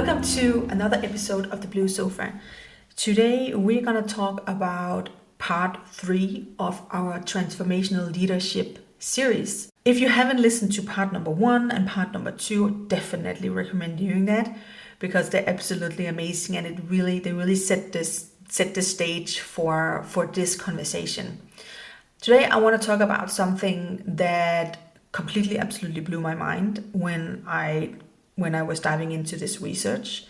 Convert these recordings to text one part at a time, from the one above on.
Welcome to another episode of The Blue Sofa. Today we're going to talk about part 3 of our Transformational Leadership series. If you haven't listened to part number 1 and part number 2, definitely recommend doing that because they're absolutely amazing and they really set the stage for this conversation. Today I want to talk about something that absolutely blew my mind when I was diving into this research,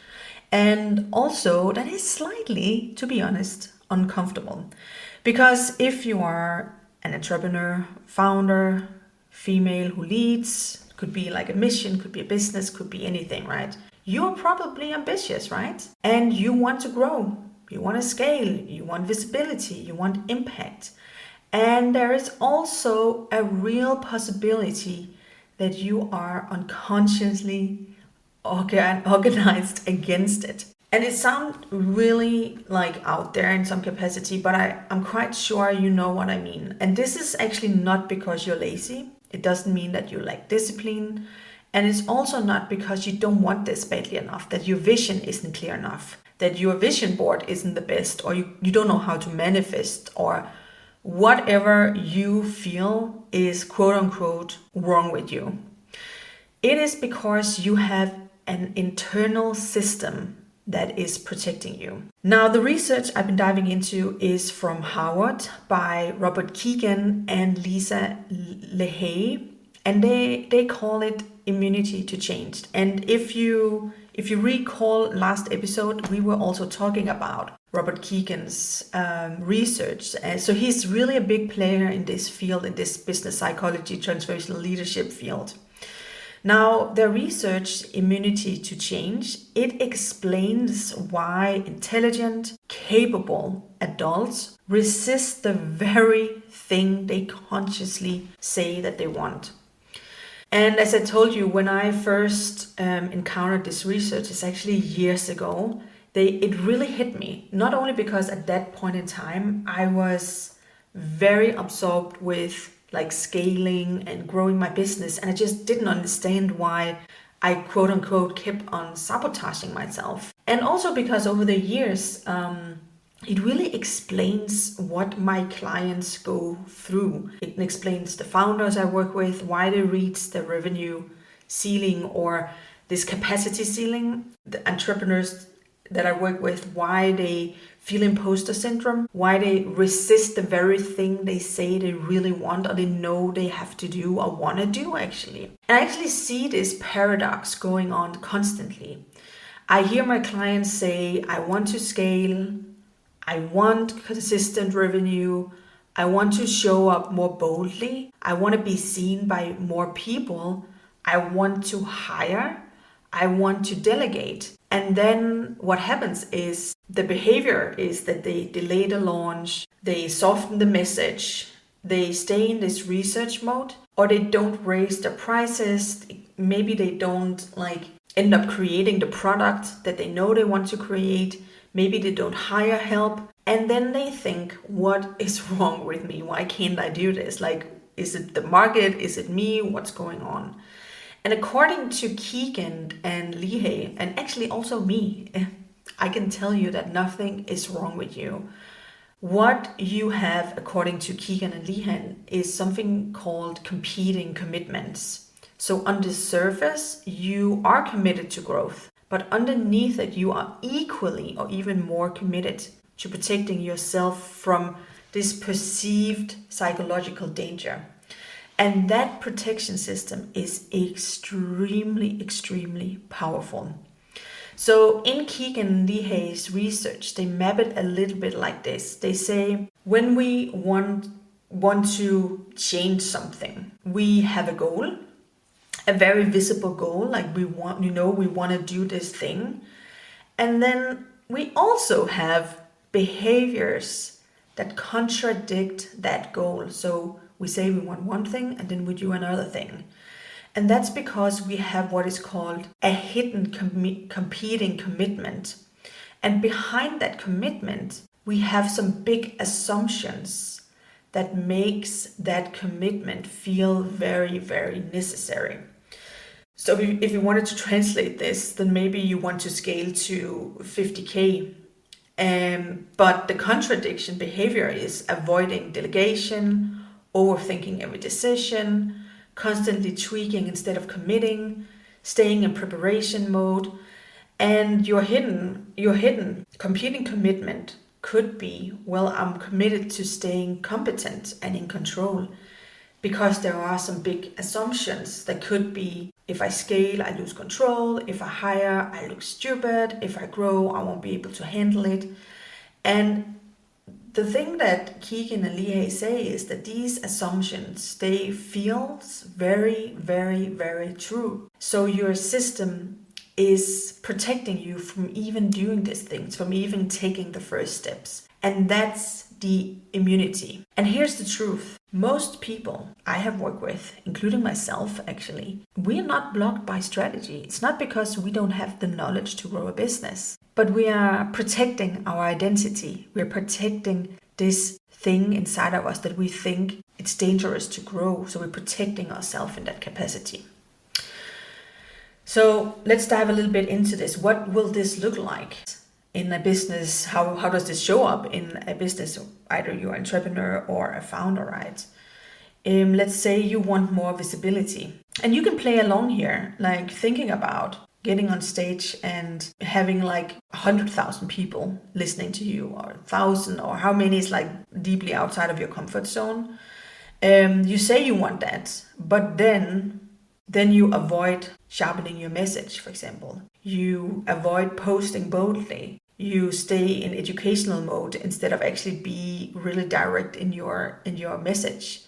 and also that is slightly, to be honest, uncomfortable. Because if you are an entrepreneur, founder, female who leads, could be like a mission, could be a business, could be anything, right? You're probably ambitious, right? And you want to grow, you want to scale, you want visibility, you want impact. And there is also a real possibility that you are unconsciously organized against it. And it sounds really like out there in some capacity, but I'm quite sure you know what I mean. And this is actually not because you're lazy. It doesn't mean that you lack discipline. And it's also not because you don't want this badly enough, that your vision isn't clear enough, that your vision board isn't the best, or you don't know how to manifest, or whatever you feel is quote unquote wrong with you. It is because you have an internal system that is protecting you. Now, the research I've been diving into is from Harvard by Robert Kegan and Lahey, and they call it immunity to change. And if you recall last episode, we were also talking about Robert Kegan's research. So he's really a big player in this field, in this business psychology, transformational leadership field. Now, the research, immunity to change, it explains why intelligent, capable adults resist the very thing they consciously say that they want. And as I told you, when I first encountered this research, it's actually years ago, it really hit me. Not only because at that point in time, I was very absorbed with like scaling and growing my business. And I just didn't understand why I quote unquote kept on sabotaging myself. And also because over the years, it really explains what my clients go through. It explains the founders I work with, why they reach the revenue ceiling or this capacity ceiling, the entrepreneurs that I work with, why they feel imposter syndrome, why they resist the very thing they say they really want or they know they have to do or want to do actually. And I actually see this paradox going on constantly. I hear my clients say, I want to scale, I want consistent revenue, I want to show up more boldly, I want to be seen by more people, I want to hire, I want to delegate. And then what happens is the behavior is that they delay the launch, they soften the message, they stay in this research mode, or they don't raise the prices. Maybe they don't end up creating the product that they know they want to create. Maybe they don't hire help. And then they think, what is wrong with me? Why can't I do this? Is it the market? Is it me? What's going on? And according to Kegan and Lahey, and actually also me, I can tell you that nothing is wrong with you. What you have, according to Kegan and Lahey, is something called competing commitments. So on the surface, you are committed to growth, but underneath it, you are equally or even more committed to protecting yourself from this perceived psychological danger. And that protection system is extremely, extremely powerful. So in Kegan and Lahey's research, they map it a little bit like this. They say, when we want to change something, we have a goal, a very visible goal, like we want to do this thing. And then we also have behaviors that contradict that goal. So we say we want one thing and then we do another thing. And that's because we have what is called a hidden competing commitment. And behind that commitment, we have some big assumptions that makes that commitment feel very, very necessary. So if you wanted to translate this, then maybe you want to scale to 50K. But the contradiction behavior is avoiding delegation, overthinking every decision, constantly tweaking instead of committing, staying in preparation mode. And your hidden competing commitment could be, well, I'm committed to staying competent and in control, because there are some big assumptions that could be, if I scale, I lose control. If I hire, I look stupid. If I grow, I won't be able to handle it. And the thing that Kegan and Lahey say is that these assumptions, they feel very, very, very true. So your system is protecting you from even doing these things, from even taking the first steps. And that's the immunity. And here's the truth. Most people I have worked with, including myself actually, we are not blocked by strategy. It's not because we don't have the knowledge to grow a business, but we are protecting our identity. We're protecting this thing inside of us that we think it's dangerous to grow. So we're protecting ourselves in that capacity. So let's dive a little bit into this. What will this look like in a business? How does this show up in a business? Either you're an entrepreneur or a founder, right? Let's say you want more visibility. And you can play along here, like thinking about getting on stage and having like 100,000 people listening to you, or 1,000, or how many is like deeply outside of your comfort zone. You say you want that, but then you avoid sharpening your message, for example. You avoid posting boldly. You stay in educational mode instead of actually be really direct in your message.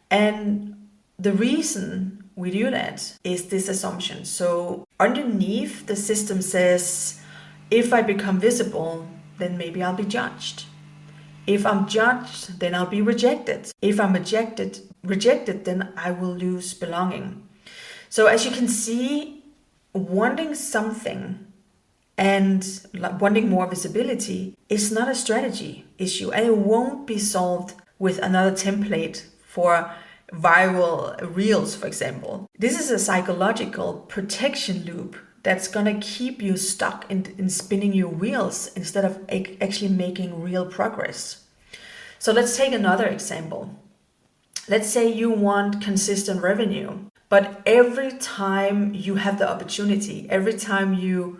And the reason we do that is this assumption. So underneath, the system says, if I become visible, then maybe I'll be judged. If I'm judged, then I'll be rejected. If I'm rejected, then I will lose belonging. So as you can see, wanting something and wanting more visibility is not a strategy issue, and it won't be solved with another template for viral reels, for example. This is a psychological protection loop that's gonna keep you stuck in spinning your wheels instead of actually making real progress. So let's take another example. Let's say you want consistent revenue, but every time you have the opportunity, every time you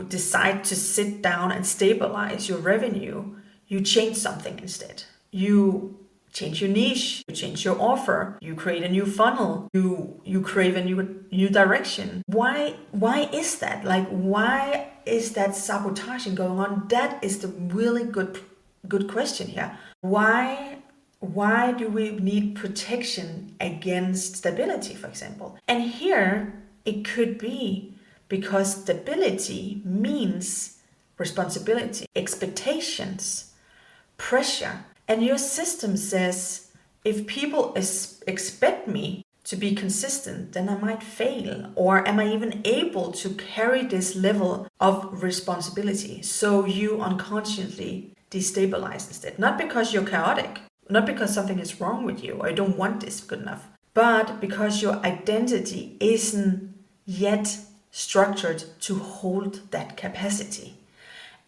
decide to sit down and stabilize your revenue, you change something instead. You change your niche, you change your offer, you create a new funnel, you crave a new direction. Why is that? Like, why is that sabotaging going on? That is the really good question here. Why do we need protection against stability, for example? And here it could be because stability means responsibility, expectations, pressure. And your system says, if people expect me to be consistent, then I might fail. Or am I even able to carry this level of responsibility? So you unconsciously destabilize instead. Not because you're chaotic, not because something is wrong with you or you don't want this good enough, but because your identity isn't yet structured to hold that capacity.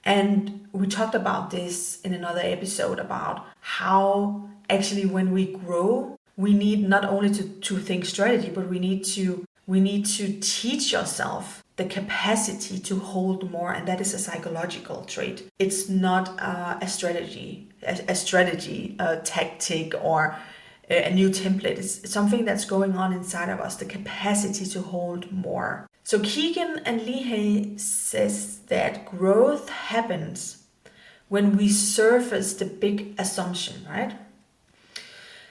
And we talked about this in another episode about how actually when we grow, we need not only to think strategy, but we need to teach yourself the capacity to hold more, and that is a psychological trait. It's not a strategy, a tactic, or a new template. It's something that's going on inside of us, the capacity to hold more. So Kegan and Lahey says that growth happens when we surface the big assumption, right?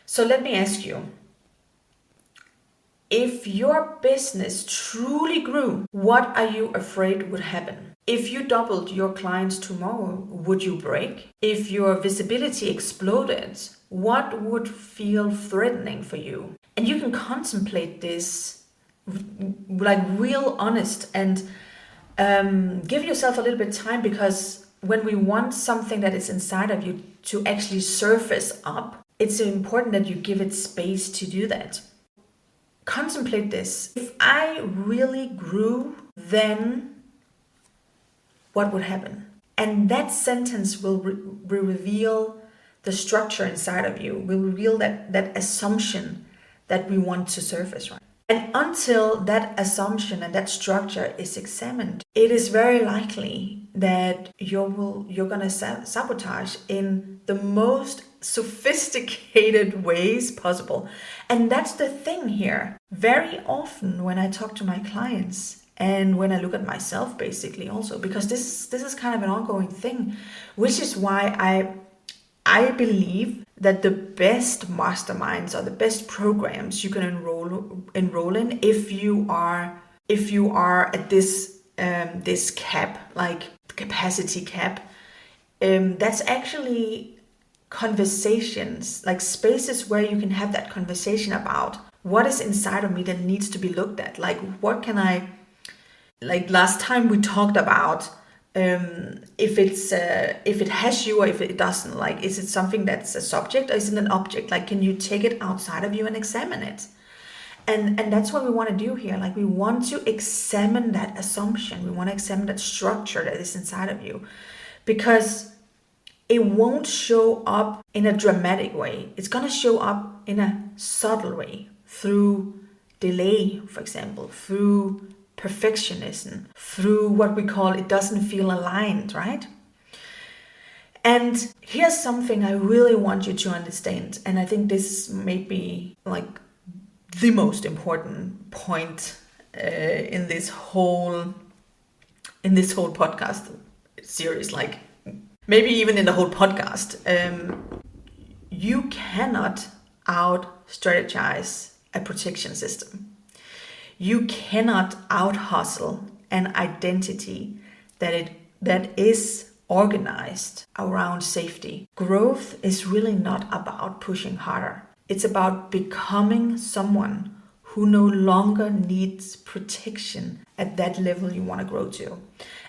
So let me ask you, if your business truly grew, what are you afraid would happen? If you doubled your clients tomorrow, would you break? If your visibility exploded, what would feel threatening for you? And you can contemplate this like real honest and give yourself a little bit of time, because when we want something that is inside of you to actually surface up, it's important that you give it space to do that. contemplate this. If I really grew, then what would happen? And that sentence will reveal the structure inside of you, will reveal that assumption that we want to surface, right? And until that assumption and that structure is examined, it is very likely that you're gonna sabotage in the most sophisticated ways possible. And that's the thing here. Very often when I talk to my clients and when I look at myself, basically also, because this is kind of an ongoing thing, which is why I believe that the best masterminds or the best programs you can enroll in, if you are at this cap, like capacity cap, that's actually conversations, like spaces where you can have that conversation about what is inside of me that needs to be looked at. Like, what can I, like last time we talked about, if it has you or if it doesn't, like, is it something that's a subject or is it an object? Like, can you take it outside of you and examine it? And that's what we want to do here. Like, we want to examine that assumption. We want to examine that structure that is inside of you, because it won't show up in a dramatic way. It's going to show up in a subtle way, through delay, for example, through perfectionism, through what we call it doesn't feel aligned, right? And here's something I really want you to understand, and I think this may be like the most important point in this whole podcast series, like maybe even in the whole podcast. You cannot out-strategize a protection system. You cannot out-hustle an identity that is organized around safety. Growth is really not about pushing harder. It's about becoming someone who no longer needs protection at that level you want to grow to.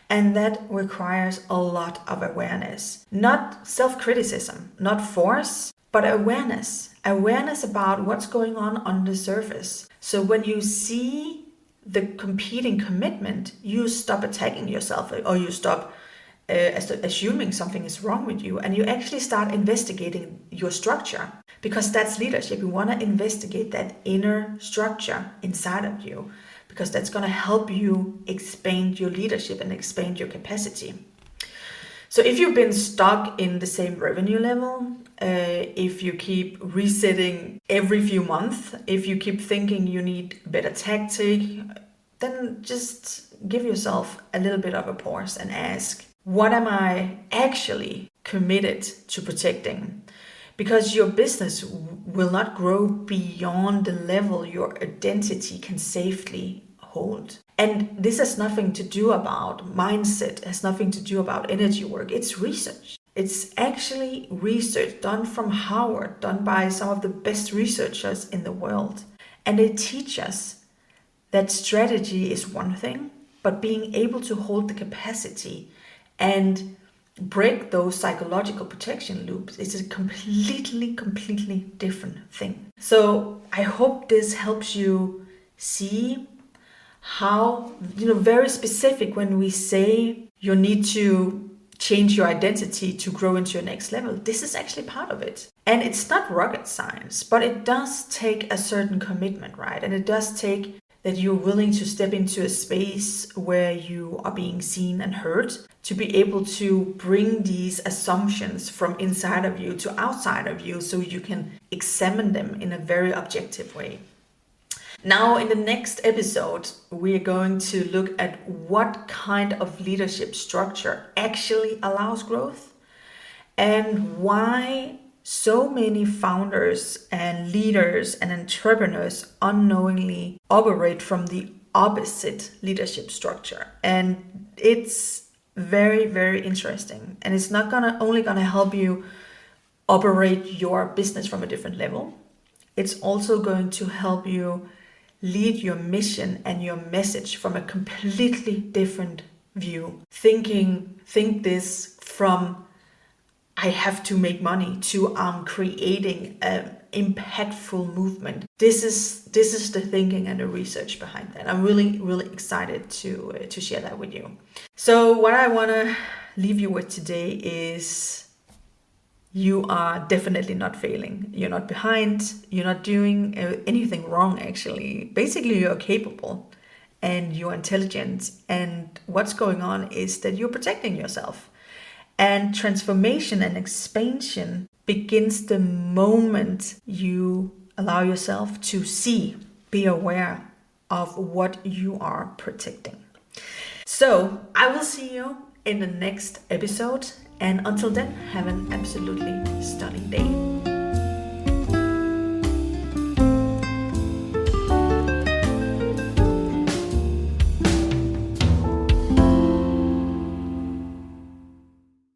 And that requires a lot of awareness. Not self-criticism, not force, but awareness. Awareness about what's going on the surface. So when you see the competing commitment, you stop attacking yourself, or you stop assuming something is wrong with you, and you actually start investigating your structure, because that's leadership. You want to investigate that inner structure inside of you, because that's going to help you expand your leadership and expand your capacity. So if you've been stuck in the same revenue level, if you keep resetting every few months, if you keep thinking you need a better tactic, then just give yourself a little bit of a pause and ask, what am I actually committed to protecting? Because your business will not grow beyond the level your identity can safely hold. And this has nothing to do about mindset, has nothing to do about energy work. It's research. It's actually research done from Harvard, done by some of the best researchers in the world. And they teach us that strategy is one thing, but being able to hold the capacity and break those psychological protection loops is a completely different thing. So I hope this helps you see how, very specific when we say you need to change your identity to grow into your next level. This is actually part of it. And it's not rocket science, but it does take a certain commitment, right? And it does take that you're willing to step into a space where you are being seen and heard, to be able to bring these assumptions from inside of you to outside of you so you can examine them in a very objective way. Now, in the next episode, we're going to look at what kind of leadership structure actually allows growth, and why so many founders and leaders and entrepreneurs unknowingly operate from the opposite leadership structure. And it's very, very interesting. And it's not only gonna help you operate your business from a different level. It's also going to help you lead your mission and your message from a completely different view. Think this from I have to make money to creating impactful movement. This is the thinking and the research behind that. I'm really, really excited to share that with you. So what I want to leave you with today is you are definitely not failing. You're not behind. You're not doing anything wrong, actually. Basically, you're capable and you're intelligent. And what's going on is that you're protecting yourself. And transformation and expansion begins the moment you allow yourself to see, be aware of what you are protecting. So I will see you in the next episode. And until then, have an absolutely stunning day.